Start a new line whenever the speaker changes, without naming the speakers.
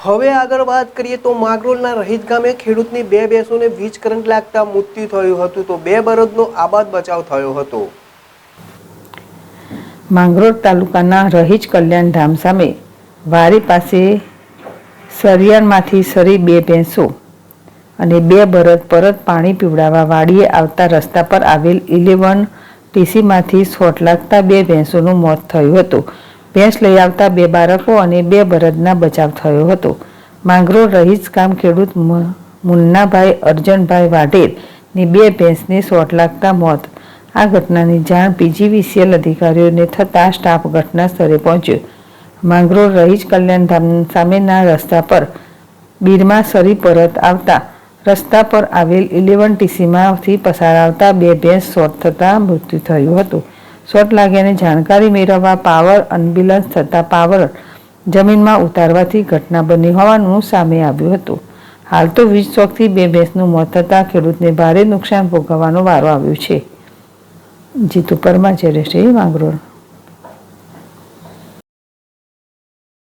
હવે આગળ વાત કરીએ તો માંગરોળના રહીજ ગામે ખેડૂતની 2 ભેંસોને વીજ કરંટ લાગતા મૃત્યુ થયું હતું તો 2 બળદનો આબાદ બચાવ થયો હતો।
માંગરોળ તાલુકાના રહીજ કલ્યાણ ધામ સામે વારી પાસે સરિયાણમાંથી સરી 2 ભેંસો અને 2 બળદ પરત પાણી પીવડાવવા વાડીએ આવતા રસ્તા પર આવેલ 11 ટીસીમાંથી શોર્ટ લાગતા 2 ભેંસોનું મોત થયું હતું। ભેંસ લઈ આવતા 2 બાળકો અને 2 બળદના બચાવ થયો હતો। માંગરોળ રહીજ ગામ ખેડૂત મુન્નાભાઈ અરજણભાઈ વાઢેરની 2 ભેંસને શોર્ટ લાગતા મોત। આ ઘટનાની જાણ પીજીવીસીએલ અધિકારીઓને થતાં સ્ટાફ ઘટના સ્થળે પહોંચ્યો। માંગરોળ રહીજ કલ્યાણ ધામ સામેના રસ્તા પર બીરમાં સરી પરત આવતા રસ્તા પર આવેલ 11 ટીસીમાંથી પસાર આવતા 2 ભેંસ શોર્ટ થતાં મૃત્યુ થયું હતું। શોર્ટ લાગ્યાની જાણકારી મેળવવા પાવર એમ્બ્યુલન્સ થતાં પાવર જમીનમાં ઉતારવાથી ઘટના બની હોવાનું સામે આવ્યું હતું। હાલ તો વીજ શોકથી 2 ભેંસનું મોત થતાં ખેડૂતને ભારે નુકસાન ભોગવવાનો વારો આવ્યો છે। જીતુ પરમાર, માંગરોળ।